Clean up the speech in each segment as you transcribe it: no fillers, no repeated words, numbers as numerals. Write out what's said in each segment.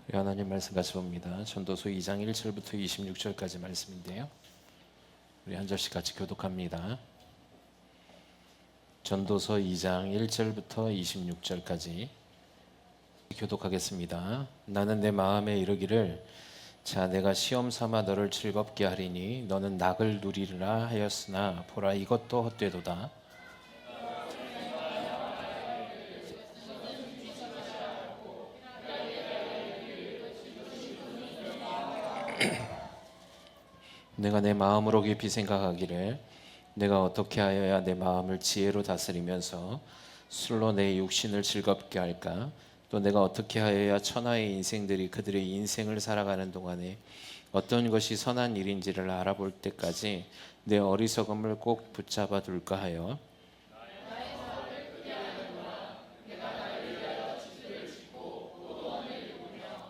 우리 하나님 말씀 같이 봅니다. 전도서 2장 1절부터 26절까지 말씀인데요. 우리 한 절씩 같이 교독합니다. 전도서 2장 1절부터 26절까지 교독하겠습니다. 나는 내 마음에 이르기를 자 내가 시험 삼아 너를 즐겁게 하리니 너는 낙을 누리리라 하였으나 보라 이것도 헛되도다. 내가 내 마음으로 깊이 생각하기를 내가 어떻게 하여야 내 마음을 지혜로 다스리면서 술로 내 육신을 즐겁게 할까? 또 내가 어떻게 하여야 천하의 인생들이 그들의 인생을 살아가는 동안에 어떤 것이 선한 일인지를 알아볼 때까지 내 어리석음을 꼭 붙잡아 둘까 하여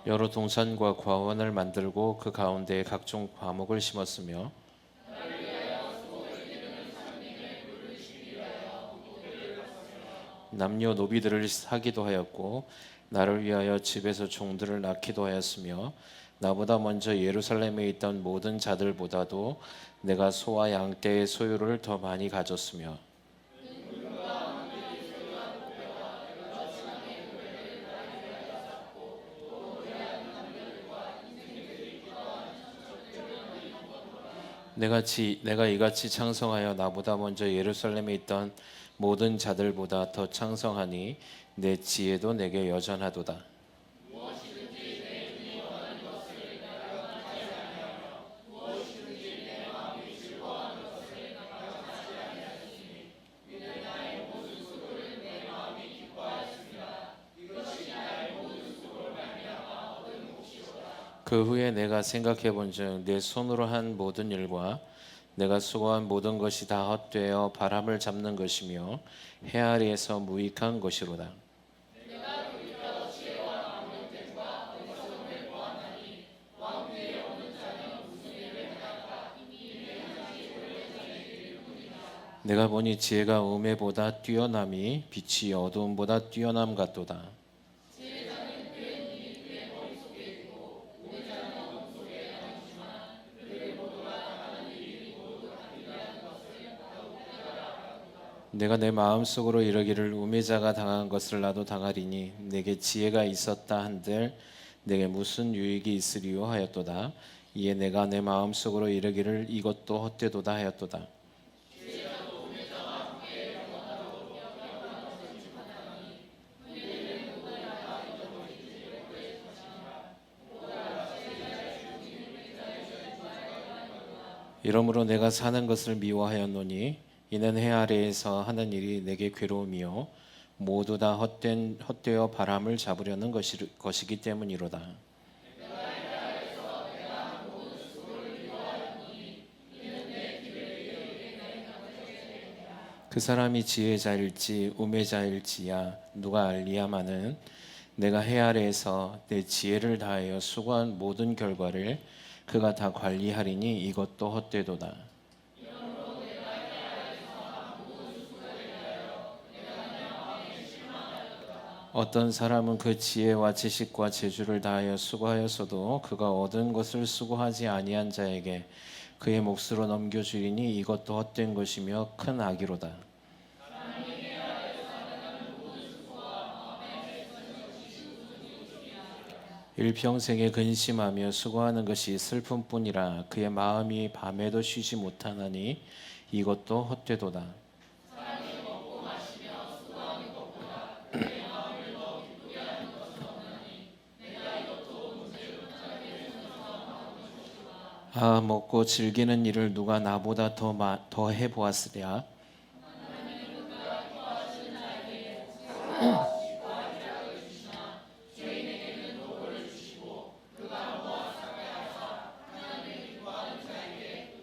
여러 동산과 과원을 만들고 그 가운데에 각종 과목을 심었으며 남녀 노비들을 사기도 하였고 나를 위하여 집에서 종들을 낳기도 하였으며 나보다 먼저 예루살렘에 있던 모든 자들보다도 내가 소와 양떼의 소유를 더 많이 가졌으며 내가 이같이 창성하여 나보다 먼저 예루살렘에 있던 모든 자들보다 더 창성하니 내 지혜도 내게 여전하도다. 그 후에 내가 생각해 본즉 내 손으로 한 모든 일과 내가 수고한 모든 것이 다 헛되어 바람을 잡는 것이며 해 아래에서 무익한 것이로다. 내가 보니 지혜가 우매보다 뛰어남이 빛이 어두움보다 뛰어남 같도다. 내가 내 마음속으로 이르기를 우매자가 당한 것을 나도 당하리니 내게 지혜가 있었다 한들 내게 무슨 유익이 있으리요 하였도다. 이에 내가 내 마음속으로 이르기를 이것도 헛되도다 하였도다. 이러므로 내가 사는 것을 미워하였노니 이는 해 아래에서 하는 일이 내게 괴로움이요 모두 다 헛되어 바람을 잡으려는 것이기 때문이로다. 그 사람이 지혜자일지 우매자일지야 누가 알리야마는 내가 해 아래에서 내 지혜를 다하여 수고한 모든 결과를 그가 다 관리하리니 이것도 헛되도다. 어떤 사람은 그 지혜와 지식과 재주를 다하여 수고하였어도 그가 얻은 것을 수고하지 아니한 자에게 그의 몫으로 넘겨주리니 이것도 헛된 것이며 큰 악이로다. 일평생에 근심하며 수고하는 것이 슬픔뿐이라 그의 마음이 밤에도 쉬지 못하나니 이것도 헛되도다. 아 먹고 즐기는 일을 누가 나보다 더 해보았으랴.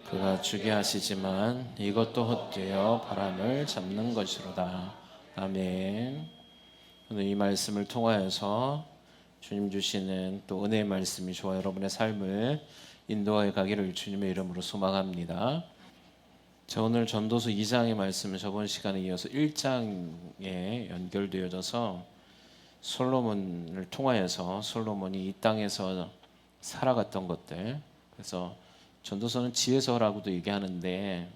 그가 주게 하시지만 이것도 헛되어 바람을 잡는 것이로다. 아멘. 오늘 이 말씀을 통하여서 주님 주시는 또 은혜의 말씀이 저와 여러분의 삶을 인도하여 가기를 주님의 이름으로 소망합니다. 자, 오늘 전도서 2장의 말씀은 저번 시간에 이어서 1장에 연결되어져서 솔로몬을 통하여서 솔로몬이 이 땅에서 살아갔던 것들, 그래서 전도서는 지혜서라고도 얘기하는데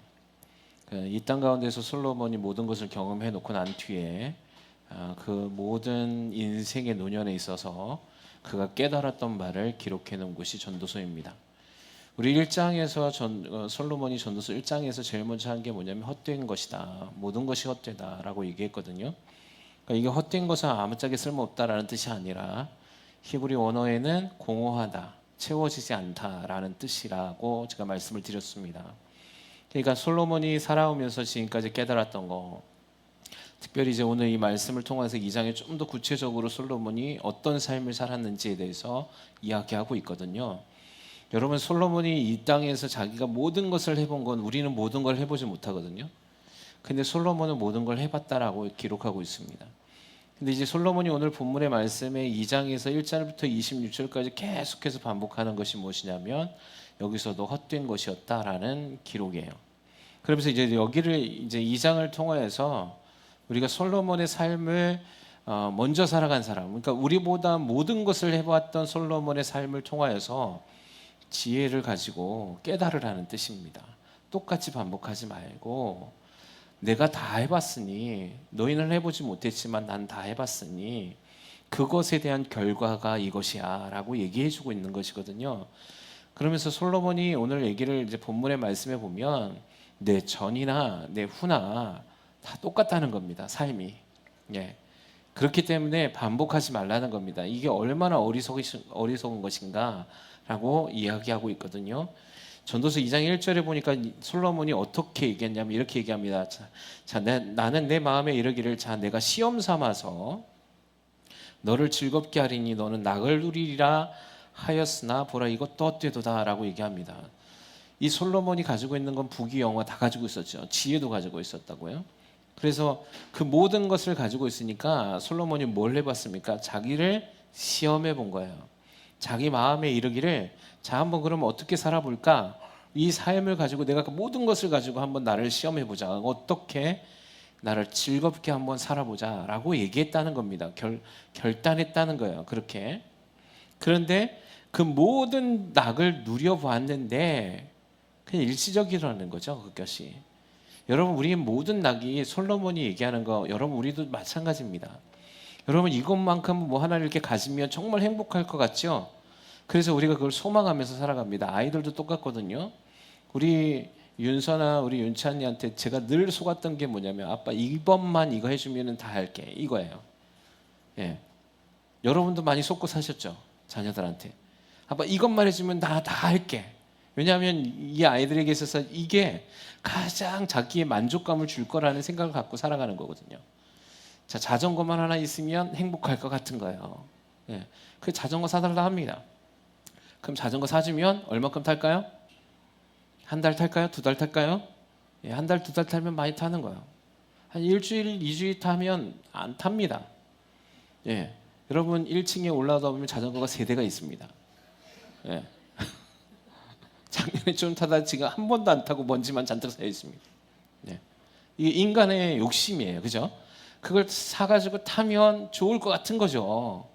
이 땅 가운데서 솔로몬이 모든 것을 경험해 놓고 난 뒤에 그 모든 인생의 노년에 있어서 그가 깨달았던 바를 기록해 놓은 것이 전도서입니다. 우리 1장에서 솔로몬이 전도서 1장에서 제일 먼저 한 게 뭐냐면 헛된 것이다. 모든 것이 헛되다라고 얘기했거든요. 그러니까 이게 헛된 것은 아무짝에 쓸모없다라는 뜻이 아니라 히브리 원어에는 공허하다, 채워지지 않다라는 뜻이라고 제가 말씀을 드렸습니다. 그러니까 솔로몬이 살아오면서 지금까지 깨달았던 거, 특별히 이제 오늘 이 말씀을 통해서 2장에 좀 더 구체적으로 솔로몬이 어떤 삶을 살았는지에 대해서 이야기하고 있거든요. 여러분, 솔로몬이 이 땅에서 자기가 모든 것을 해본 건 우리는 모든 걸 해보지 못하거든요. 근데 솔로몬은 모든 걸 해봤다라고 기록하고 있습니다. 근데 이제 솔로몬이 오늘 본문의 말씀에 2장에서 1절부터 26절까지 계속해서 반복하는 것이 무엇이냐면 여기서도 헛된 것이었다라는 기록이에요. 그러면서 이제 여기를 이제 2장을 통해서 우리가 솔로몬의 삶을 먼저 살아간 사람, 그러니까 우리보다 모든 것을 해봤던 솔로몬의 삶을 통하여서 지혜를 가지고 깨달으라는 뜻입니다. 똑같이 반복하지 말고 내가 다 해봤으니, 너희는 해보지 못했지만 난 다 해봤으니 그것에 대한 결과가 이것이야 라고 얘기해주고 있는 것이거든요. 그러면서 솔로몬이 오늘 얘기를 이제 본문의 말씀에 보면 내 전이나 내 후나 다 똑같다는 겁니다. 삶이. 예. 그렇기 때문에 반복하지 말라는 겁니다. 이게 얼마나 어리석은 것인가 라고 이야기하고 있거든요. 전도서 2장 1절에 보니까 솔로몬이 어떻게 얘기했냐면 이렇게 얘기합니다. 나는 내 마음에 이르기를, 내가 시험 삼아서 너를 즐겁게 하리니 너는 낙을 누리리라 하였으나 보라 이것도 헛되도다 라고 얘기합니다. 이 솔로몬이 가지고 있는 건 부귀 영화 다 가지고 있었죠. 지혜도 가지고 있었다고요. 그래서 그 모든 것을 가지고 있으니까 솔로몬이 뭘 해봤습니까? 자기를 시험해 본 거예요. 자기 마음에 이르기를, 자 한번 그러면 어떻게 살아볼까? 이 삶을 가지고 내가 그 모든 것을 가지고 한번 나를 시험해 보자. 어떻게 나를 즐겁게 한번 살아보자 라고 얘기했다는 겁니다. 결단했다는 거예요. 그렇게. 그런데 그 모든 낙을 누려보았는데 그냥 일시적이라는 거죠. 그것이. 여러분, 우리 모든 낙이 솔로몬이 얘기하는 거, 여러분 우리도 마찬가지입니다. 여러분, 이것만큼 뭐 하나를 이렇게 가지면 정말 행복할 것 같죠? 그래서 우리가 그걸 소망하면서 살아갑니다. 아이들도 똑같거든요. 우리 윤서나 우리 윤찬이한테 제가 늘 속았던 게 뭐냐면, 아빠 이번만 이거 해주면 다 할게, 이거예요. 예. 여러분도 많이 속고 사셨죠? 자녀들한테. 아빠 이것만 해주면 나 다 할게. 왜냐하면 이 아이들에게 있어서 이게 가장 자기의 만족감을 줄 거라는 생각을 갖고 살아가는 거거든요. 자, 자전거만 하나 있으면 행복할 것 같은 거예요. 예. 그 자전거 사달라 합니다. 그럼 자전거 사주면 얼마큼 탈까요? 한 달 탈까요? 2달 탈까요? 예, 한 달, 2달 타면 많이 타는 거예요. 한 일주일, 2주일 타면 안 탑니다. 예. 여러분 1층에 올라가다 보면 자전거가 3대가 있습니다. 예. 작년에 좀 타다 지금 한 번도 안 타고 먼지만 잔뜩 쌓여 있습니다. 예. 이게 인간의 욕심이에요. 그죠? 그걸 사가지고 타면 좋을 것 같은 거죠.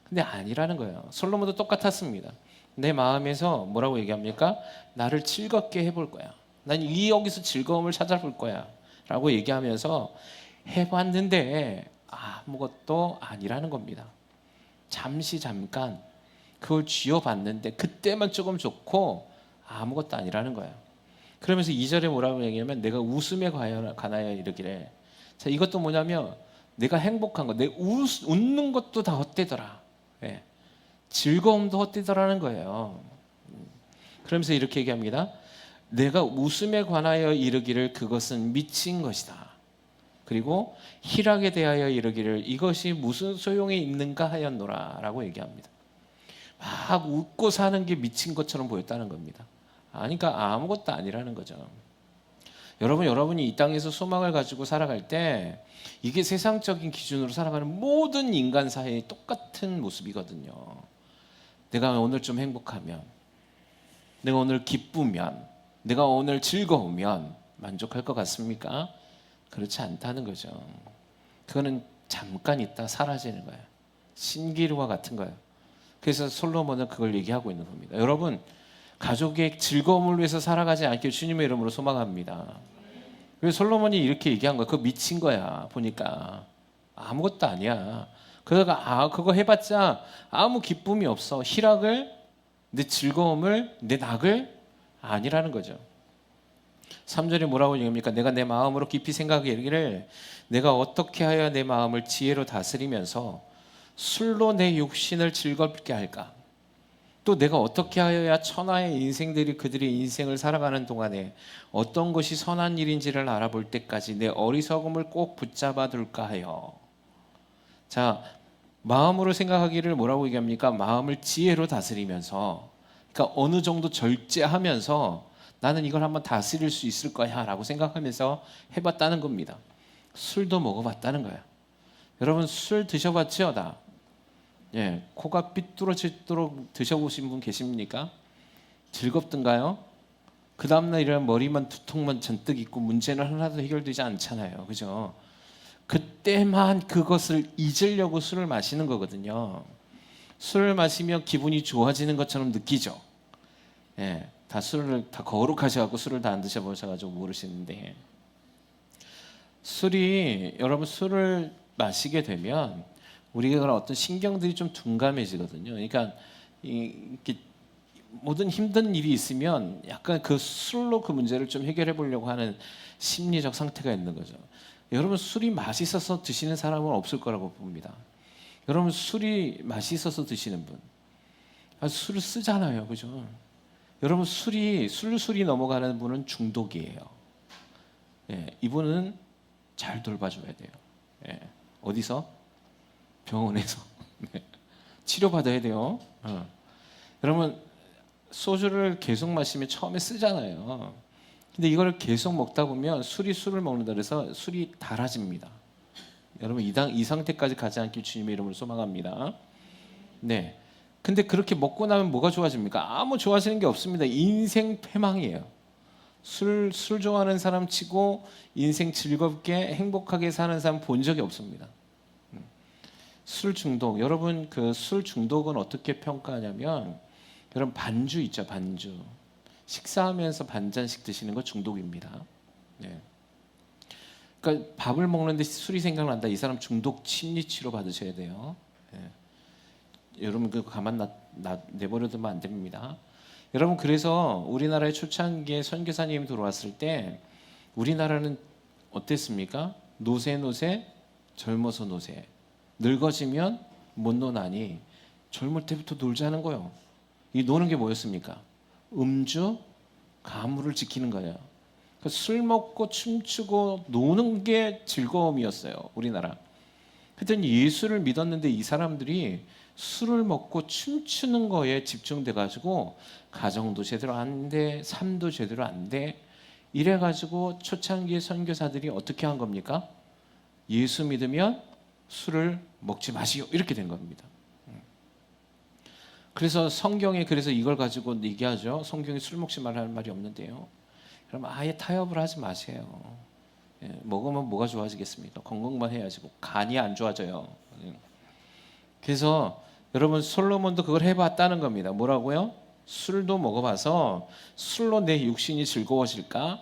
근데 아니라는 거예요. 솔로몬도 똑같았습니다. 내 마음에서 뭐라고 얘기합니까? 나를 즐겁게 해볼 거야. 난 여기서 즐거움을 찾아볼 거야 라고 얘기하면서 해봤는데 아무것도 아니라는 겁니다. 잠깐 그걸 쥐어봤는데 그때만 조금 좋고 아무것도 아니라는 거예요. 그러면서 2절에 뭐라고 얘기하면 내가 웃음에 관하여 이르기를, 자, 이것도 뭐냐면 내가 행복한 거, 내 웃는 것도 다 헛되더라. 예. 즐거움도 헛되더라는 거예요. 그러면서 이렇게 얘기합니다. 내가 웃음에 관하여 이르기를 그것은 미친 것이다. 그리고 희락에 대하여 이르기를 이것이 무슨 소용이 있는가 하였노라 라고 얘기합니다. 막 웃고 사는 게 미친 것처럼 보였다는 겁니다. 그러니까 아무것도 아니라는 거죠. 여러분이 이 땅에서 소망을 가지고 살아갈 때 이게 세상적인 기준으로 살아가는 모든 인간 사회의 똑같은 모습이거든요. 내가 오늘 좀 행복하면, 내가 오늘 기쁘면, 내가 오늘 즐거우면 만족할 것 같습니까? 그렇지 않다는 거죠. 그거는 잠깐 있다 사라지는 거예요. 신기루와 같은 거예요. 그래서 솔로몬은 그걸 얘기하고 있는 겁니다. 여러분, 가족의 즐거움을 위해서 살아가지 않길 주님의 이름으로 소망합니다. 그래서 솔로몬이 이렇게 얘기한 거야. 그거 미친 거야. 보니까 아무것도 아니야. 그러다가 그거 해봤자 아무 기쁨이 없어. 희락을, 내 즐거움을, 내 낙을 아니라는 거죠. 3절에 뭐라고 얘기합니까? 내가 내 마음으로 깊이 생각하기를 내가 어떻게 하여야 내 마음을 지혜로 다스리면서 술로 내 육신을 즐겁게 할까? 또 내가 어떻게 하여야 천하의 인생들이 그들의 인생을 살아가는 동안에 어떤 것이 선한 일인지를 알아볼 때까지 내 어리석음을 꼭 붙잡아 둘까 하여. 자, 마음으로 생각하기를 뭐라고 얘기합니까? 마음을 지혜로 다스리면서, 그러니까 어느 정도 절제하면서 나는 이걸 한번 다스릴 수 있을 거야 라고 생각하면서 해봤다는 겁니다. 술도 먹어봤다는 거야. 여러분, 술 드셔봤죠? 다. 예, 코가 삐뚤어지도록 드셔보신 분 계십니까? 즐겁던가요? 그 다음날 일어나면 머리만 두통만 잔뜩 있고 문제는 하나도 해결되지 않잖아요. 그죠? 그때만 그것을 잊으려고 술을 마시는 거거든요. 술을 마시면 기분이 좋아지는 것처럼 느끼죠. 예, 다 술을 다 거룩하셔갖고 술을 다 안 드셔보셔가지고 모르시는데, 여러분 술을 마시게 되면 우리가 그런 어떤 신경들이 좀 둔감해지거든요. 그러니까 이렇게 모든 힘든 일이 있으면 약간 그 술로 그 문제를 좀 해결해 보려고 하는 심리적 상태가 있는 거죠. 여러분, 술이 맛있어서 드시는 사람은 없을 거라고 봅니다. 여러분, 술이 맛있어서 드시는 분, 술을 쓰잖아요, 그죠? 여러분, 술술이 넘어가는 분은 중독이에요. 예, 이분은 잘 돌봐줘야 돼요. 예, 어디서? 병원에서 네. 치료받아야 돼요. 여러분, 소주를 계속 마시면 처음에 쓰잖아요. 근데 이걸 계속 먹다 보면 술을 먹는다 그래서 술이 달아집니다. 여러분, 이 상태까지 가지 않길 주님의 이름으로 소망합니다. 네. 근데 그렇게 먹고 나면 뭐가 좋아집니까? 아무 좋아지는 게 없습니다. 인생 패망이에요. 술 좋아하는 사람 치고 인생 즐겁게 행복하게 사는 사람 본 적이 없습니다. 술 중독, 여러분, 그 술 중독은 어떻게 평가하냐면, 여러분, 반주 있죠, 반주. 식사하면서 반잔씩 드시는 거 중독입니다. 네. 그러니까 밥을 먹는데 술이 생각난다, 이 사람 중독 심리 치료 받으셔야 돼요. 네. 여러분, 그거 가만 내버려두면 안 됩니다. 여러분, 그래서 우리나라의 초창기에 선교사님이 들어왔을 때 우리나라는 어땠습니까? 노세, 젊어서 노세. 늙어지면 못 노나니 젊을 때부터 놀자는 거예요. 이 노는 게 뭐였습니까? 음주, 가물을 지키는 거예요. 그러니까 술 먹고 춤추고 노는 게 즐거움이었어요, 우리나라. 그랬더니 예수를 믿었는데 이 사람들이 술을 먹고 춤추는 거에 집중돼 가지고 가정도 제대로 안 돼, 삶도 제대로 안 돼. 이래 가지고 초창기의 선교사들이 어떻게 한 겁니까? 예수 믿으면 술을 먹지 마시오, 이렇게 된 겁니다. 그래서 성경에 그래서 이걸 가지고 얘기하죠. 성경에 술 먹지 말라는 말이 없는데요. 그럼 아예 타협을 하지 마세요. 예, 먹으면 뭐가 좋아지겠습니까? 건강만 해야지. 간이 안 좋아져요. 그래서 여러분, 솔로몬도 그걸 해봤다는 겁니다. 뭐라고요? 술도 먹어봐서 술로 내 육신이 즐거워질까?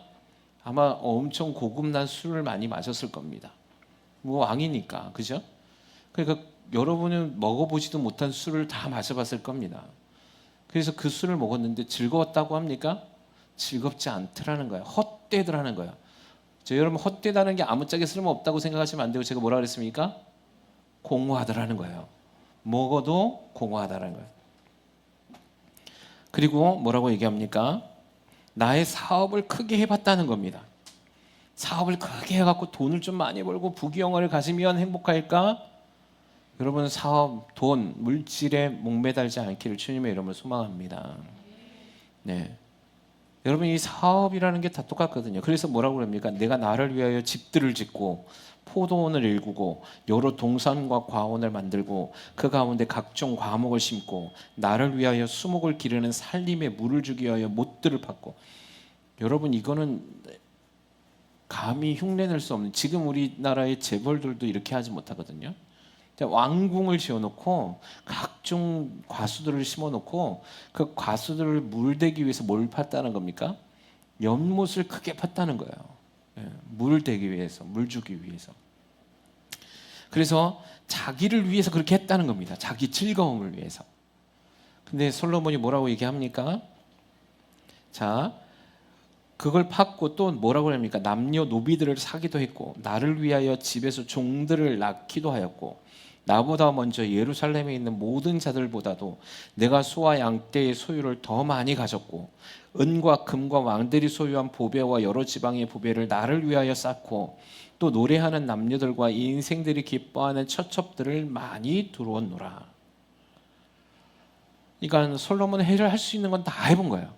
아마 엄청 고급난 술을 많이 마셨을 겁니다. 뭐 왕이니까, 그죠? 그러니까 여러분은 먹어보지도 못한 술을 다 마셔봤을 겁니다. 그래서 그 술을 먹었는데 즐거웠다고 합니까? 즐겁지 않더라는 거예요. 헛되더라는 거예요. 여러분, 헛되다는 게 아무짝에 쓸모없다고 생각하시면 안 되고, 제가 뭐라 그랬습니까? 공허하더라는 거예요. 먹어도 공허하다는 거예요. 그리고 뭐라고 얘기합니까? 나의 사업을 크게 해봤다는 겁니다. 사업을 크게 해갖고 돈을 좀 많이 벌고 부귀영화를 가지면 행복할까? 여러분, 사업, 돈, 물질에 목매달지 않기를 주님의 이름으로 소망합니다. 네. 여러분, 이 사업이라는 게 다 똑같거든요. 그래서 뭐라고 그럽니까? 내가 나를 위하여 집들을 짓고 포도원을 일구고 여러 동산과 과원을 만들고 그 가운데 각종 과목을 심고 나를 위하여 수목을 기르는 살림에 물을 주기 위하여 못들을 팠고. 여러분, 이거는 감히 흉내낼 수 없는, 지금 우리나라의 재벌들도 이렇게 하지 못하거든요. 왕궁을 지어놓고 각종 과수들을 심어놓고 그 과수들을 물대기 위해서 뭘 팠다는 겁니까? 연못을 크게 팠다는 거예요. 예, 물 대기 위해서, 물 주기 위해서. 그래서 자기를 위해서 그렇게 했다는 겁니다. 자기 즐거움을 위해서. 근데 솔로몬이 뭐라고 얘기합니까? 자, 그걸 팠고 또 뭐라고 합니까? 남녀 노비들을 사기도 했고 나를 위하여 집에서 종들을 낳기도 하였고 나보다 먼저 예루살렘에 있는 모든 자들보다도 내가 소와 양떼의 소유를 더 많이 가졌고 은과 금과 왕들이 소유한 보배와 여러 지방의 보배를 나를 위하여 쌓고 또 노래하는 남녀들과 인생들이 기뻐하는 처첩들을 많이 두루었노라. 그러니까 솔로몬은 해를 할 수 있는 건 다 해본 거예요.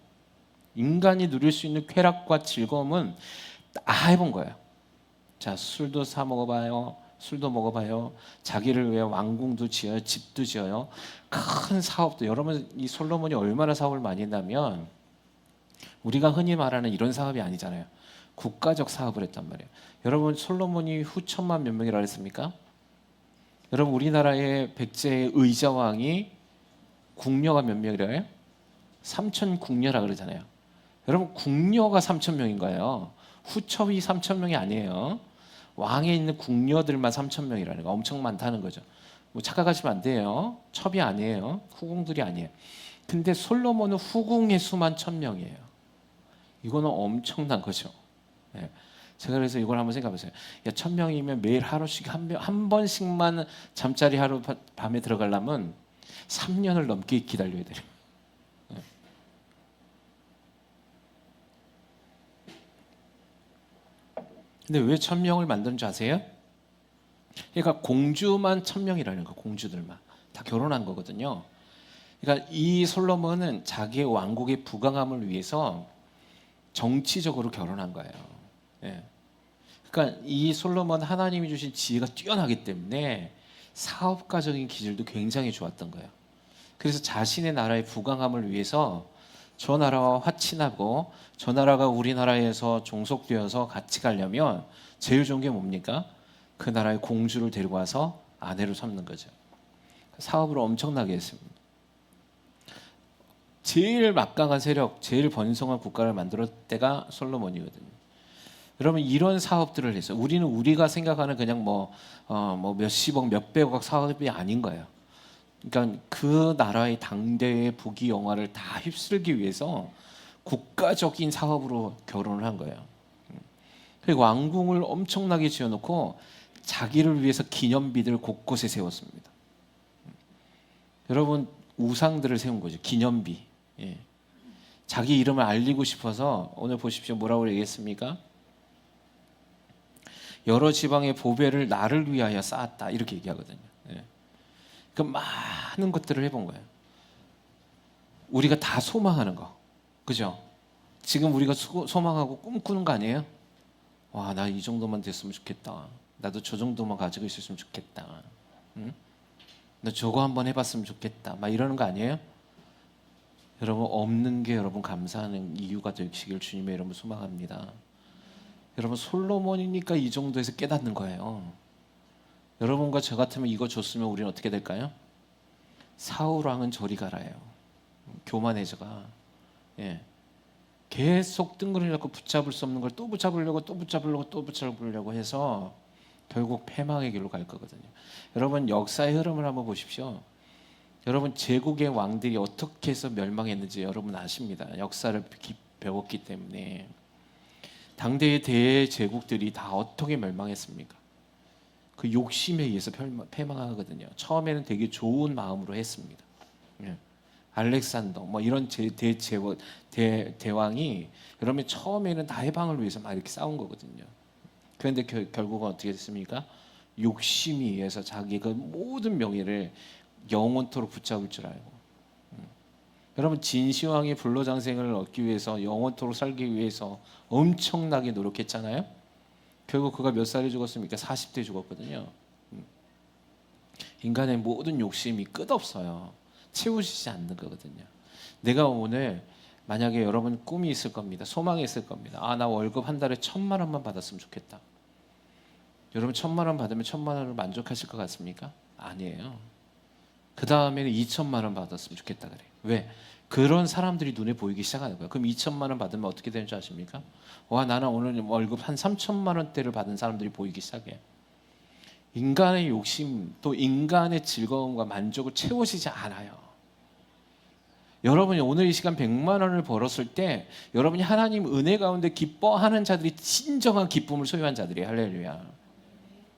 인간이 누릴 수 있는 쾌락과 즐거움은 다 해본 거예요. 자, 술도 사 먹어봐요. 술도 먹어봐요. 자기를 위해 왕궁도 지어요. 집도 지어요. 큰 사업도. 여러분, 이 솔로몬이 얼마나 사업을 많이 했냐면 우리가 흔히 말하는 이런 사업이 아니잖아요. 국가적 사업을 했단 말이에요. 여러분, 솔로몬이 후천만 몇 명이라 했습니까? 여러분, 우리나라의 백제의 의자왕이 궁녀가 몇 명이라 해요? 3천 궁녀라 그러잖아요. 여러분, 궁녀가 3천 명인 거예요. 후첩이 3천 명이 아니에요. 왕에 있는 궁녀들만 3천 명이라는 거, 엄청 많다는 거죠. 뭐 착각하시면 안 돼요. 첩이 아니에요. 후궁들이 아니에요. 근데 솔로몬은 후궁의 수만 1,000명이에요. 이거는 엄청난 거죠. 예. 제가 그래서 이걸 한번 생각해보세요. 야, 1,000명이면 매일 하루씩 한 번씩만 잠자리 하루 밤에 들어가려면 3년을 넘게 기다려야 돼요. 예. 근데 왜 1,000명을 만드는 줄 아세요? 그러니까 공주만 1,000명이라는 거, 공주들만 다 결혼한 거거든요. 그러니까 이 솔로몬은 자기의 왕국의 부강함을 위해서 정치적으로 결혼한 거예요. 예. 그러니까 이 솔로몬 하나님이 주신 지혜가 뛰어나기 때문에 사업가적인 기질도 굉장히 좋았던 거예요. 그래서 자신의 나라의 부강함을 위해서 저 나라와 화친하고 저 나라가 우리나라에서 종속되어서 같이 가려면 제일 좋은 게 뭡니까? 그 나라의 공주를 데리고 와서 아내로 삼는 거죠. 사업을 엄청나게 했습니다. 제일 막강한 세력, 제일 번성한 국가를 만들었을 때가 솔로몬이거든요. 여러분, 이런 사업들을 해서 우리는 우리가 생각하는 그냥 뭐 몇십억, 몇백억 사업이 아닌 거예요. 그러니까 그 나라의 당대의 부귀 영화를 다 휩쓸기 위해서 국가적인 사업으로 결혼을 한 거예요. 그리고 왕궁을 엄청나게 지어놓고 자기를 위해서 기념비들을 곳곳에 세웠습니다. 여러분, 우상들을 세운 거죠. 기념비. 예. 자기 이름을 알리고 싶어서 오늘 보십시오. 뭐라고 얘기했습니까? 여러 지방의 보배를 나를 위하여 쌓았다. 이렇게 얘기하거든요. 예. 그 많은 것들을 해본 거예요. 우리가 다 소망하는 거, 그죠? 지금 우리가 소망하고 꿈꾸는 거 아니에요? 와, 나 이 정도만 됐으면 좋겠다. 나도 저 정도만 가지고 있었으면 좋겠다. 응? 나 저거 한번 해봤으면 좋겠다. 막 이러는 거 아니에요? 여러분, 없는 게 여러분 감사하는 이유가 되시길 주님의 이름으로 소망합니다. 여러분, 솔로몬이니까 이 정도에서 깨닫는 거예요. 여러분과 저 같으면 이거 줬으면 우리는 어떻게 될까요? 사울왕은 저리 가라예요. 교만해져가. 예. 계속 뜬구름 잡고 붙잡을 수 없는 걸 또 붙잡으려고 또 붙잡으려고 또 붙잡으려고 해서 결국 패망의 길로 갈 거거든요. 여러분, 역사의 흐름을 한번 보십시오. 여러분, 제국의 왕들이 어떻게 해서 멸망했는지 여러분 아십니다. 역사를 배웠기 때문에. 당대의 대제국들이 다 어떻게 멸망했습니까? 그 욕심에 의해서 패망하거든요. 처음에는 되게 좋은 마음으로 했습니다. 예. 알렉산더 뭐 이런 대왕이 여러분 처음에는 다 해방을 위해서 막 이렇게 싸운 거거든요. 그런데 결국은 어떻게 됐습니까? 욕심이 의해서 자기 그 모든 명예를 영원토록 붙잡을 줄 알고. 여러분, 진시황이 불로장생을 얻기 위해서 영원토록 살기 위해서 엄청나게 노력했잖아요. 결국 그가 몇 살에 죽었습니까? 40대 죽었거든요. 인간의 모든 욕심이 끝없어요. 채우시지 않는 거거든요. 내가 오늘 만약에 여러분 꿈이 있을 겁니다. 소망이 있을 겁니다. 아, 나 월급 한 달에 1,000만 원만 받았으면 좋겠다. 여러분, 1,000만 원 받으면 1,000만 원을 만족하실 것 같습니까? 아니에요. 그 다음에는 2천만 원 받았으면 좋겠다 그래. 왜? 그런 사람들이 눈에 보이기 시작하는 거예요. 그럼 2천만 원 받으면 어떻게 되는 줄 아십니까? 와, 나는 오늘 월급 한 3천만 원대를 받은 사람들이 보이기 시작해요. 인간의 욕심, 또 인간의 즐거움과 만족을 채워지지 않아요. 여러분이 오늘 이 시간 100만 원을 벌었을 때 여러분이 하나님 은혜 가운데 기뻐하는 자들이 진정한 기쁨을 소유한 자들이에요. 할렐루야.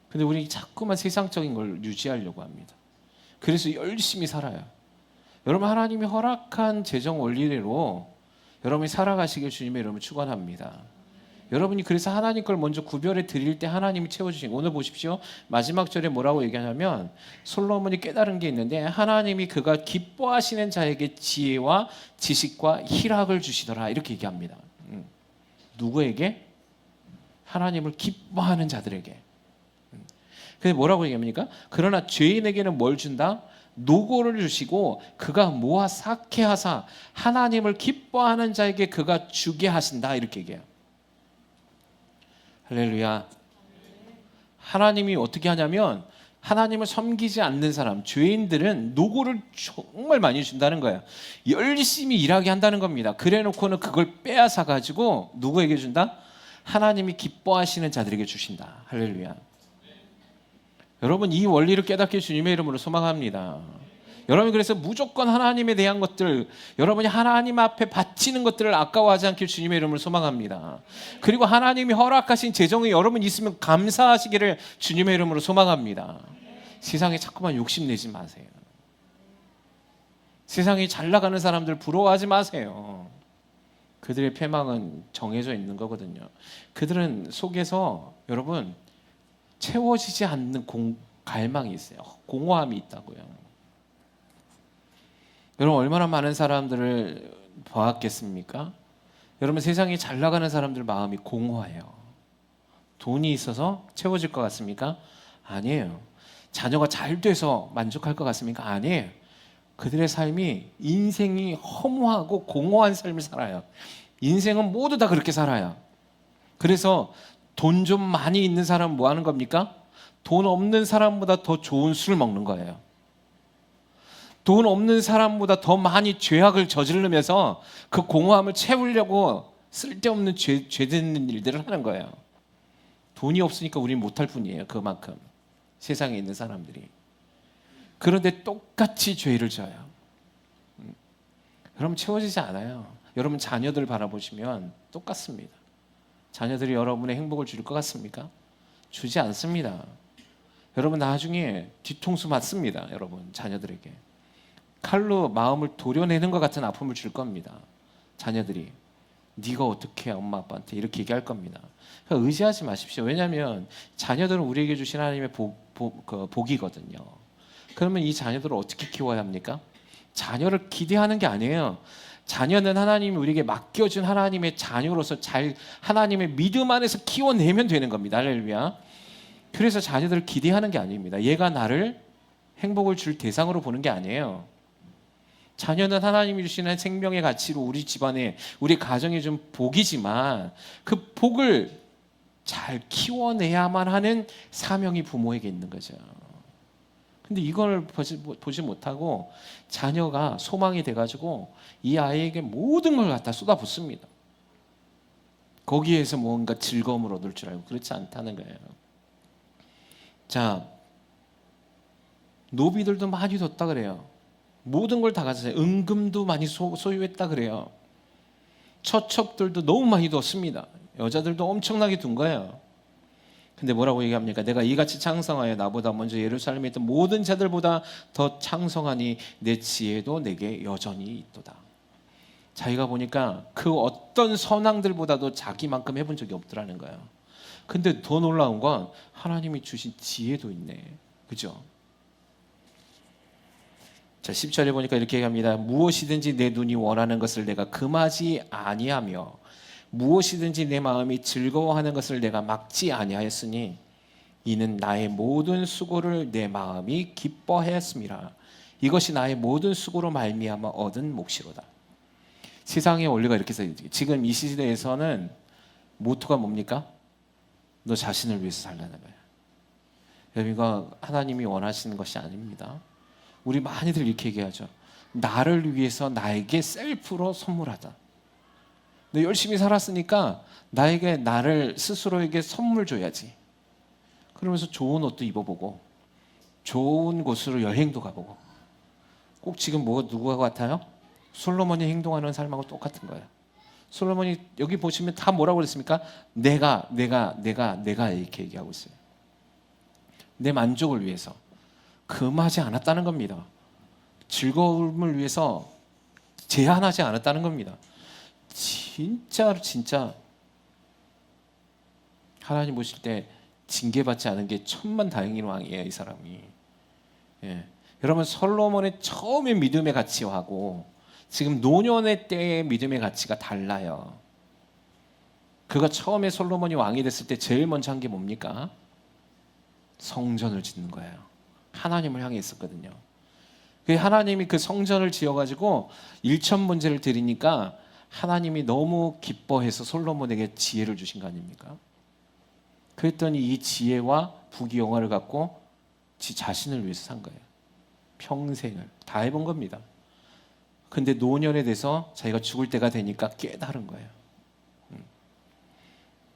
근데 우리 자꾸만 세상적인 걸 유지하려고 합니다. 그래서 열심히 살아요. 여러분, 하나님이 허락한 재정 원리대로 여러분이 살아가시길 주님의 이름으로 축원합니다. 여러분이 그래서 하나님 걸 먼저 구별해 드릴 때 하나님이 채워주신, 오늘 보십시오. 마지막 절에 뭐라고 얘기하냐면 솔로몬이 깨달은 게 있는데, 하나님이 그가 기뻐하시는 자에게 지혜와 지식과 희락을 주시더라, 이렇게 얘기합니다. 누구에게? 하나님을 기뻐하는 자들에게. 근데 뭐라고 얘기합니까? 그러나 죄인에게는 뭘 준다? 노고를 주시고 그가 모아 쌓게 하사 하나님을 기뻐하는 자에게 그가 주게 하신다, 이렇게 얘기해요. 할렐루야. 하나님이 어떻게 하냐면 하나님을 섬기지 않는 사람, 죄인들은 노고를 정말 많이 준다는 거예요. 열심히 일하게 한다는 겁니다. 그래 놓고는 그걸 빼앗아 가지고 누구에게 준다? 하나님이 기뻐하시는 자들에게 주신다. 할렐루야. 여러분, 이 원리를 깨닫게 주님의 이름으로 소망합니다. 여러분, 그래서 무조건 하나님에 대한 것들, 여러분이 하나님 앞에 바치는 것들을 아까워하지 않길 주님의 이름으로 소망합니다. 그리고 하나님이 허락하신 재정이 여러분 있으면 감사하시기를 주님의 이름으로 소망합니다. 세상에 자꾸만 욕심내지 마세요. 세상에 잘 나가는 사람들 부러워하지 마세요. 그들의 패망은 정해져 있는 거거든요. 그들은 속에서 여러분 채워지지 않는 갈망이 있어요. 공허함이 있다고요. 여러분, 얼마나 많은 사람들을 보았겠습니까? 여러분, 세상에 잘 나가는 사람들 마음이 공허해요. 돈이 있어서 채워질 것 같습니까? 아니에요. 자녀가 잘 돼서 만족할 것 같습니까? 아니에요. 그들의 삶이, 인생이 허무하고 공허한 삶을 살아요. 인생은 모두 다 그렇게 살아요. 그래서 돈 좀 많이 있는 사람은 뭐 하는 겁니까? 돈 없는 사람보다 더 좋은 술을 먹는 거예요. 돈 없는 사람보다 더 많이 죄악을 저지르면서 그 공허함을 채우려고 쓸데없는 죄짓는 일들을 하는 거예요. 돈이 없으니까 우리는 못할 뿐이에요. 그만큼 세상에 있는 사람들이. 그런데 똑같이 죄를 져요. 여러분, 채워지지 않아요. 여러분 자녀들 바라보시면 똑같습니다. 자녀들이 여러분의 행복을 줄 것 같습니까? 주지 않습니다. 여러분, 나중에 뒤통수 맞습니다. 여러분, 자녀들에게 칼로 마음을 도려내는 것 같은 아픔을 줄 겁니다. 자녀들이 네가 어떻게 엄마 아빠한테 이렇게 얘기할 겁니다. 그러니까 의지하지 마십시오. 왜냐하면 자녀들은 우리에게 주신 하나님의 복이거든요. 그러면 이 자녀들을 어떻게 키워야 합니까? 자녀를 기대하는 게 아니에요. 자녀는 하나님이 우리에게 맡겨준 하나님의 자녀로서 잘 하나님의 믿음 안에서 키워내면 되는 겁니다. 할렐루야. 그래서 자녀들을 기대하는 게 아닙니다. 얘가 나를 행복을 줄 대상으로 보는 게 아니에요. 자녀는 하나님이 주시는 생명의 가치로 우리 집안에, 우리 가정에 준 복이지만 그 복을 잘 키워내야만 하는 사명이 부모에게 있는 거죠. 근데 이걸 보지 못하고 자녀가 소망이 돼가지고 이 아이에게 모든 걸 갖다 쏟아붓습니다. 거기에서 뭔가 즐거움을 얻을 줄 알고 그렇지 않다는 거예요. 자, 노비들도 많이 뒀다 그래요. 모든 걸 다 가졌어요. 은금도 많이 소유했다 그래요. 처첩들도 너무 많이 뒀습니다. 여자들도 엄청나게 둔 거예요. 근데 뭐라고 얘기합니까? 내가 이같이 창성하여 나보다 먼저 예루살렘에 있던 모든 자들보다 더 창성하니 내 지혜도 내게 여전히 있도다. 자기가 보니까 그 어떤 선왕들보다도 자기만큼 해본 적이 없더라는 거예요. 근데 더 놀라운 건 하나님이 주신 지혜도 있네. 그죠? 자, 10절에 보니까 이렇게 얘기합니다. 무엇이든지 내 눈이 원하는 것을 내가 금하지 아니하며 무엇이든지 내 마음이 즐거워하는 것을 내가 막지 아니하였으니 이는 나의 모든 수고를 내 마음이 기뻐하였음이라. 이것이 나의 모든 수고로 말미암아 얻은 몫이로다. 세상의 원리가 이렇게 써요. 지금 이 시대에서는 모토가 뭡니까? 너 자신을 위해서 살라는 거야. 이거 하나님이 원하시는 것이 아닙니다. 우리 많이들 이렇게 얘기하죠. 나를 위해서 나에게 셀프로 선물하다. 너 열심히 살았으니까 나에게 나를 스스로에게 선물 줘야지. 그러면서 좋은 옷도 입어보고 좋은 곳으로 여행도 가보고. 꼭 지금 누구와 같아요? 솔로몬이 행동하는 삶하고 똑같은 거예요. 솔로몬이 여기 보시면 다 뭐라고 그랬습니까? 내가 이렇게 얘기하고 있어요. 내 만족을 위해서 금하지 않았다는 겁니다. 즐거움을 위해서 제한하지 않았다는 겁니다. 진짜 하나님 보실 때 징계받지 않은 게 천만다행인 왕이에요, 이 사람이. 예. 여러분, 솔로몬의 처음의 믿음의 가치하고 지금 노년의 때의 믿음의 가치가 달라요. 그가 처음에 솔로몬이 왕이 됐을 때 제일 먼저 한 게 뭡니까? 성전을 짓는 거예요. 하나님을 향해 있었거든요. 하나님이 그 성전을 지어가지고 일천번제를 드리니까 하나님이 너무 기뻐해서 솔로몬에게 지혜를 주신 거 아닙니까? 그랬더니 이 지혜와 부귀영화를 갖고 지 자신을 위해서 산 거예요. 평생을 다 해본 겁니다. 근데 노년에 돼서 자기가 죽을 때가 되니까 깨달은 거예요.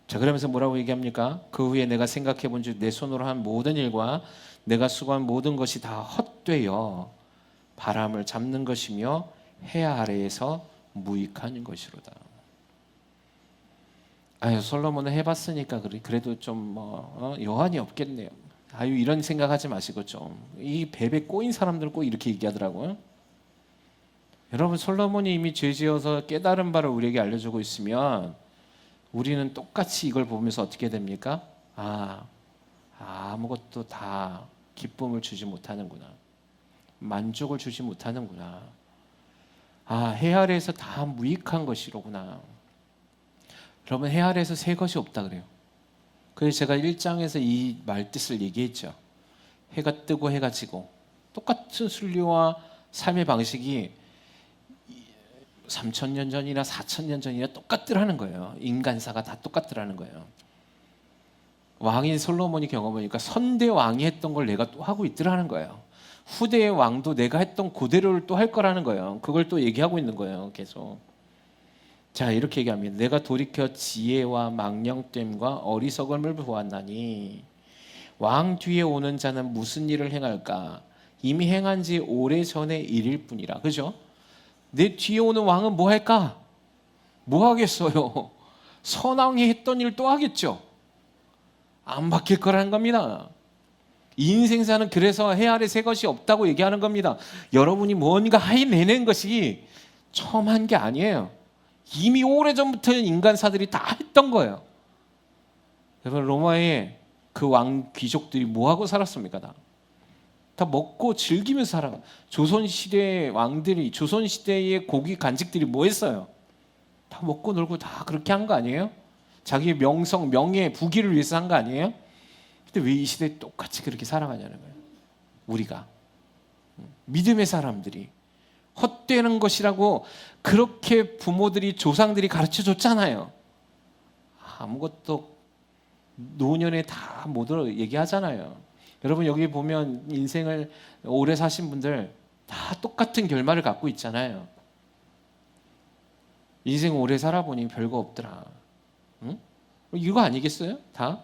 자, 그러면서 뭐라고 얘기합니까? 그 후에 내가 생각해 본 즉 내 손으로 한 모든 일과 내가 수고한 모든 것이 다 헛되어 바람을 잡는 것이며 해 아래에서 무익한 것이로다. 아유, 솔로몬은 해봤으니까 그래도 좀 여한이 없겠네요. 아유, 이런 생각하지 마시고 좀 이 벨에 꼬인 사람들 꼭 이렇게 얘기하더라고요. 여러분, 솔로몬이 이미 죄지어서 깨달은 바를 우리에게 알려주고 있으면 우리는 똑같이 이걸 보면서 어떻게 됩니까? 아무것도 다 기쁨을 주지 못하는구나. 만족을 주지 못하는구나. 해 아래에서 다 무익한 것이로구나. 여러분, 해 아래에서 새 것이 없다 그래요. 그래서 제가 1장에서 이 말뜻을 얘기했죠. 해가 뜨고 해가 지고 똑같은 순리와 삶의 방식이 3,000년 전이나 4,000년 전이나 똑같더라는 거예요. 인간사가 다 똑같더라는 거예요. 왕인 솔로몬이 경험하니까 선대 왕이 했던 걸 내가 또 하고 있더라는 거예요. 후대의 왕도 내가 했던 그대로를 또 할 거라는 거예요. 그걸 또 얘기하고 있는 거예요. 계속. 자, 이렇게 얘기합니다. 내가 돌이켜 지혜와 망령됨과 어리석음을 보았나니 왕 뒤에 오는 자는 무슨 일을 행할까? 이미 행한 지 오래전의 일일 뿐이라. 그죠? 내 뒤에 오는 왕은 뭐 할까? 뭐 하겠어요? 선왕이 했던 일 또 하겠죠? 안 바뀔 거라는 겁니다. 인생사는 그래서 해 아래 새 것이 없다고 얘기하는 겁니다. 여러분이 뭔가 해내는 것이 처음 한 게 아니에요. 이미 오래전부터 인간사들이 다 했던 거예요. 여러분, 로마의 그 왕 귀족들이 뭐하고 살았습니까? 다 먹고 즐기면서 살아. 조선시대의 왕들이, 조선시대의 고위 간직들이 뭐 했어요? 다 먹고 놀고 다 그렇게 한 거 아니에요? 자기의 명성, 명예, 부귀를 위해서 한 거 아니에요? 근데 왜 이 시대에 똑같이 그렇게 살아가냐는 거예요. 우리가 믿음의 사람들이 헛되는 것이라고 그렇게 부모들이, 조상들이 가르쳐줬잖아요. 아무것도 노년에 다 못 얘기하잖아요. 여러분, 여기 보면 인생을 오래 사신 분들 다 똑같은 결말을 갖고 있잖아요. 인생 오래 살아보니 별거 없더라. 응? 이거 아니겠어요? 다?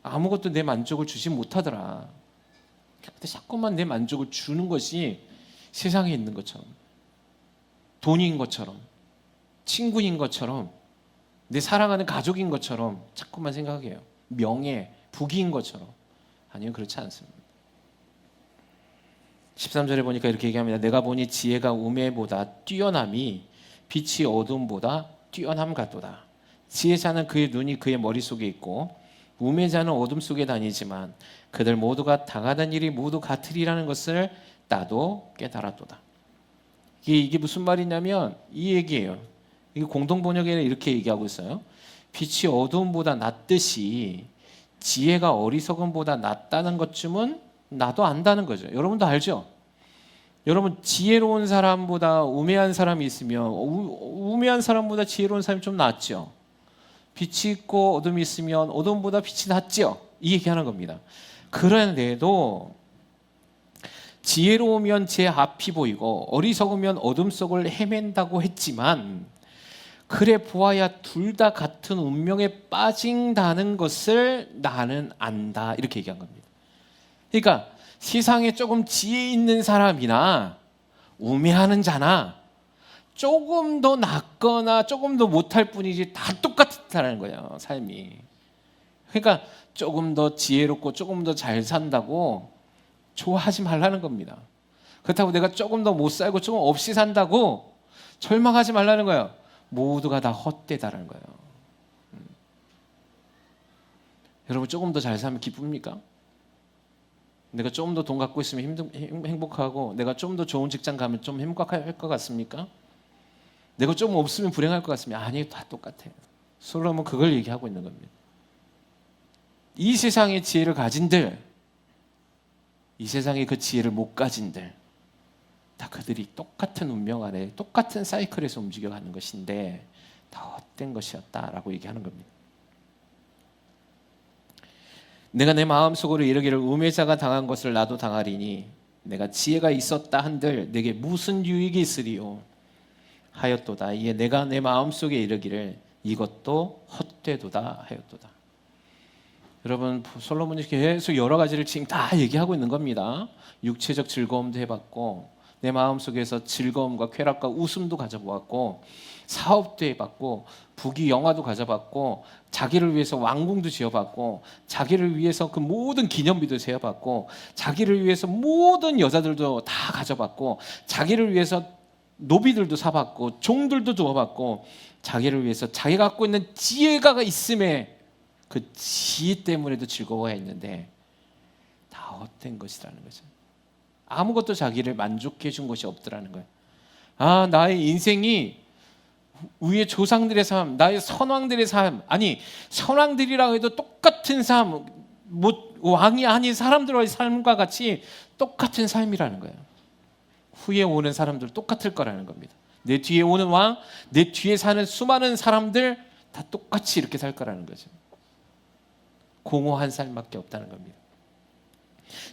아무것도 내 만족을 주지 못하더라. 근데 자꾸만 내 만족을 주는 것이 세상에 있는 것처럼, 돈인 것처럼, 친구인 것처럼, 내 사랑하는 가족인 것처럼 자꾸만 생각해요. 명예, 부귀인 것처럼. 아니요, 그렇지 않습니다. 13절에 보니까 이렇게 얘기합니다. 내가 보니 지혜가 우매보다 뛰어남이 빛이 어둠보다 뛰어남 같도다. 지혜자는 그의 눈이 그의 머릿속에 있고 우매자는 어둠 속에 다니지만 그들 모두가 당하는 일이 모두 같으리라는 것을 나도 깨달았도다. 이게 무슨 말이냐면 이 얘기예요. 이게 공동번역에는 이렇게 얘기하고 있어요. 빛이 어둠보다 낫듯이 지혜가 어리석음보다 낫다는 것쯤은 나도 안다는 거죠. 여러분도 알죠? 여러분, 지혜로운 사람보다 우매한 사람이 있으면 우매한 사람보다 지혜로운 사람이 좀 낫죠. 빛이 있고 어둠이 있으면 어둠보다 빛이 낫죠. 이 얘기하는 겁니다. 그런데도 지혜로우면 제 앞이 보이고 어리석으면 어둠 속을 헤맨다고 했지만 그래 보아야 둘 다 같은 운명에 빠진다는 것을 나는 안다. 이렇게 얘기한 겁니다. 그러니까 세상에 조금 지혜 있는 사람이나 우매하는 자나 조금 더 낫거나 조금 더 못할 뿐이지 다 똑같다는 거예요, 삶이. 그러니까 조금 더 지혜롭고 조금 더 잘 산다고 좋아하지 말라는 겁니다. 그렇다고 내가 조금 더 못 살고 조금 없이 산다고 절망하지 말라는 거예요. 모두가 다 헛되다라는 거예요. 여러분 조금 더 잘 살면 기쁩니까? 내가 조금 더 돈 갖고 있으면 행복하고 내가 좀 더 좋은 직장 가면 좀 행복할 것 같습니까? 내가 좀 없으면 불행할 것 같습니까? 아니에요. 다 똑같아요. 솔로몬은 그걸 얘기하고 있는 겁니다. 이 세상의 지혜를 가진들, 이 세상의 그 지혜를 못 가진들, 다 그들이 똑같은 운명 안에 똑같은 사이클에서 움직여가는 것인데 다 헛된 것이었다라고 얘기하는 겁니다. 내가 내 마음속으로 이르기를 우매자가 당한 것을 나도 당하리니 내가 지혜가 있었다 한들 내게 무슨 유익이 있으리요 하였도다. 이에 내가 내 마음속에 이르기를 이것도 헛되도다 하였도다. 여러분 솔로몬이 계속 여러 가지를 지금 다 얘기하고 있는 겁니다. 육체적 즐거움도 해봤고 내 마음속에서 즐거움과 쾌락과 웃음도 가져보았고 사업도 해봤고 부귀 영화도 가져봤고 자기를 위해서 왕궁도 지어봤고 자기를 위해서 그 모든 기념비도 세워봤고 자기를 위해서 모든 여자들도 다 가져봤고 자기를 위해서 노비들도 사봤고 종들도 두어봤고 자기를 위해서 자기가 갖고 있는 지혜가 있음에 그 지혜 때문에도 즐거워했는데 다 헛된 것이라는 거죠. 아무것도 자기를 만족해 준 것이 없더라는 거예요. 아, 나의 인생이 위의 조상들의 삶, 나의 선왕들의 삶, 아니 선왕들이라고 해도 똑같은 삶, 왕이 아닌 사람들의 삶과 같이 똑같은 삶이라는 거예요. 후에 오는 사람들 똑같을 거라는 겁니다. 내 뒤에 오는 왕, 내 뒤에 사는 수많은 사람들 다 똑같이 이렇게 살 거라는 거죠. 공허한 삶밖에 없다는 겁니다.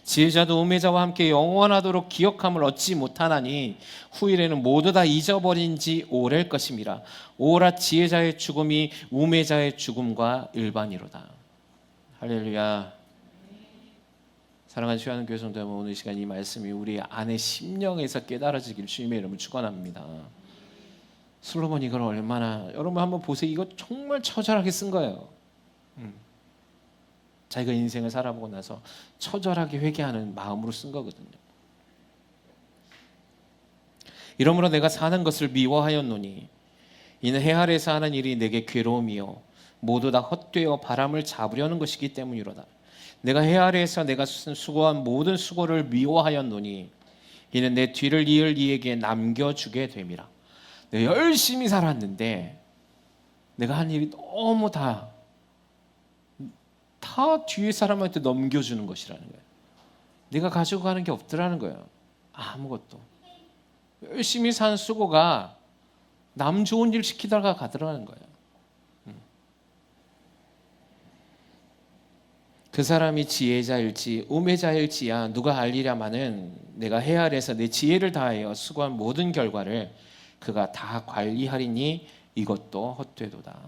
지혜자도 우매자와 함께 영원하도록 기억함을 얻지 못하나니 후일에는 모두 다 잊어버린 지 오래일 것임이라. 오라 지혜자의 죽음이 우매자의 죽음과 일반이로다. 할렐루야. 사랑하는 주하는 교회 성도 여러분, 오늘 시간 이 말씀이 우리 안의 심령에서 깨달아지길 주님의 이름으로 축원합니다. 솔로몬이 이걸 얼마나, 여러분 한번 보세요. 이거 정말 처절하게 쓴 거예요. 자기가 인생을 살아보고 나서 처절하게 회개하는 마음으로 쓴 거거든요. 이러므로 내가 사는 것을 미워하였노니 이는 해 아래에서 하는 일이 내게 괴로움이요 모두 다 헛되어 바람을 잡으려는 것이기 때문이로다. 내가 해 아래에서 내가 수고한 모든 수고를 미워하였노니 이는 내 뒤를 이을 이에게 남겨주게 됨이라. 내가 열심히 살았는데 내가 한 일이 너무 다 뒤에 사람한테 넘겨주는 것이라는 거예요. 내가 가지고 가는 게 없더라는 거예요. 아무것도. 열심히 산 수고가 남 좋은 일 시키다가 가더라는 거예요. 그 사람이 지혜자일지 우매자일지야 누가 알리랴마는 내가 해 아래에서 내 지혜를 다하여 수고한 모든 결과를 그가 다 관리하리니 이것도 헛되도다.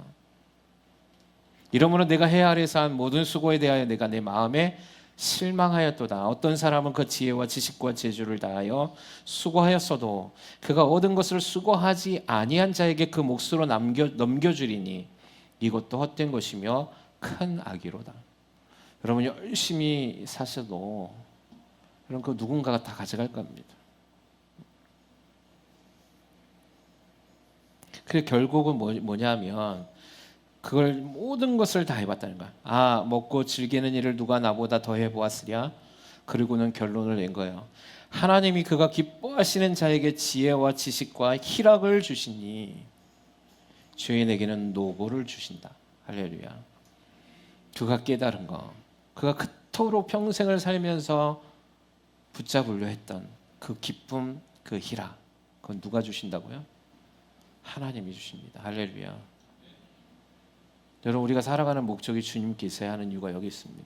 이러므로 내가 해 아래에서 한 모든 수고에 대하여 내가 내 마음에 실망하였도다. 어떤 사람은 그 지혜와 지식과 재주를 다하여 수고하였어도 그가 얻은 것을 수고하지 아니한 자에게 그 몫으로 넘겨주리니 이것도 헛된 것이며 큰 악이로다. 여러분 열심히 사셔도 여러분 그 누군가가 다 가져갈 겁니다. 그래 결국은 뭐냐면 그걸 모든 것을 다 해봤다는 거야. 아, 먹고 즐기는 일을 누가 나보다 더 해보았으랴. 그리고는 결론을 낸 거예요. 하나님이 그가 기뻐하시는 자에게 지혜와 지식과 희락을 주시니 죄인에게는 노고를 주신다. 할렐루야. 그가 깨달은 거, 그가 그토록 평생을 살면서 붙잡으려 했던 그 기쁨, 그 희락, 그건 누가 주신다고요? 하나님이 주십니다. 할렐루야. 여러분 우리가 살아가는 목적이 주님께 있어야 하는 이유가 여기 있습니다.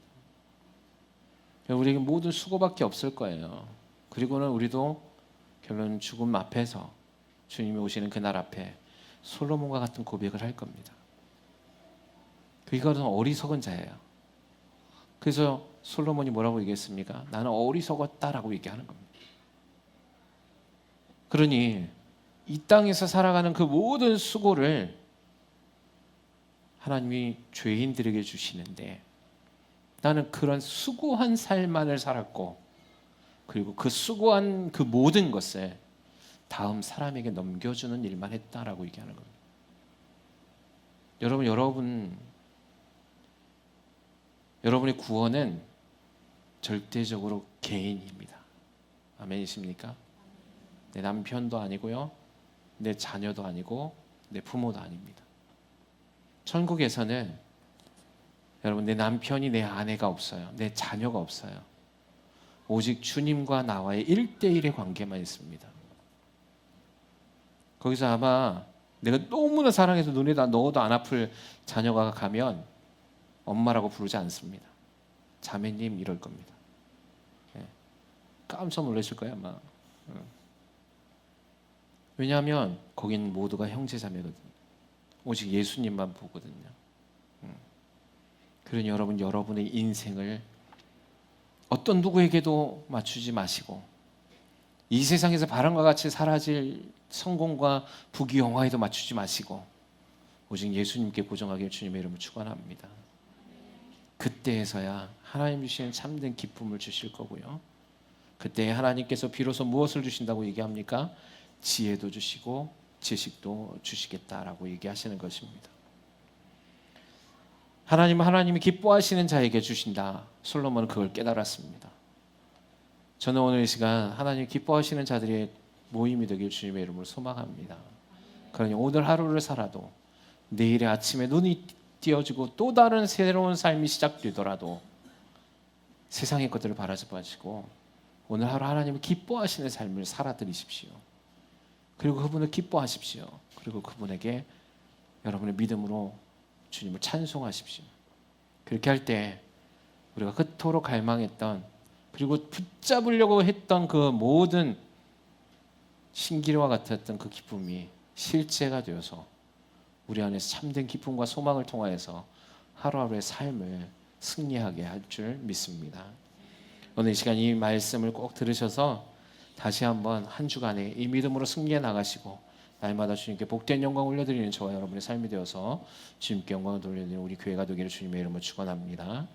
우리에게 모든 수고밖에 없을 거예요. 그리고는 우리도 결론 죽음 앞에서 주님이 오시는 그날 앞에 솔로몬과 같은 고백을 할 겁니다. 이것은 어리석은 자예요. 그래서 솔로몬이 뭐라고 얘기했습니까? 나는 어리석었다라고 얘기하는 겁니다. 그러니 이 땅에서 살아가는 그 모든 수고를 하나님이 죄인들에게 주시는데 나는 그런 수고한 삶만을 살았고 그리고 그 수고한 그 모든 것을 다음 사람에게 넘겨주는 일만 했다라고 얘기하는 겁니다. 여러분의 구원은 절대적으로 개인입니다. 아멘이십니까? 내 남편도 아니고요, 내 자녀도 아니고 내 부모도 아닙니다. 천국에서는 여러분 내 남편이 내 아내가 없어요. 내 자녀가 없어요. 오직 주님과 나와의 1대1의 관계만 있습니다. 거기서 아마 내가 너무나 사랑해서 눈에다 넣어도 안 아플 자녀가 가면 엄마라고 부르지 않습니다. 자매님 이럴 겁니다. 깜짝 놀라실 거예요 아마. 왜냐하면 거긴 모두가 형제자매거든요. 오직 예수님만 보거든요. 그러니 여러분의 인생을 어떤 누구에게도 맞추지 마시고 이 세상에서 바람과 같이 사라질 성공과 부귀영화에도 맞추지 마시고 오직 예수님께 고정하길 주님의 이름으로 축원합니다. 그때에서야 하나님 주시는 참된 기쁨을 주실 거고요. 그때 하나님께서 비로소 무엇을 주신다고 얘기합니까? 지혜도 주시고 지식도 주시겠다라고 얘기하시는 것입니다. 하나님이 기뻐하시는 자에게 주신다. 솔로몬은 그걸 깨달았습니다. 저는 오늘 이 시간 하나님 기뻐하시는 자들의 모임이 되길 주님의 이름으로 소망합니다. 그러니 오늘 하루를 살아도 내일의 아침에 눈이 띄어지고 또 다른 새로운 삶이 시작되더라도 세상의 것들을 바라지 마시고 오늘 하루 하나님을 기뻐하시는 삶을 살아드리십시오. 그리고 그분을 기뻐하십시오. 그리고 그분에게 여러분의 믿음으로 주님을 찬송하십시오. 그렇게 할 때 우리가 그토록 갈망했던 그리고 붙잡으려고 했던 그 모든 신기루와 같았던 그 기쁨이 실제가 되어서 우리 안에서 참된 기쁨과 소망을 통하여서 하루하루의 삶을 승리하게 할 줄 믿습니다. 오늘 이 시간 이 말씀을 꼭 들으셔서 다시 한번 한 주간에 이 믿음으로 승리해 나가시고 날마다 주님께 복된 영광 올려드리는 저와 여러분의 삶이 되어서 주님께 영광을 돌려드리는 우리 교회가 되기를 주님의 이름으로 축원합니다.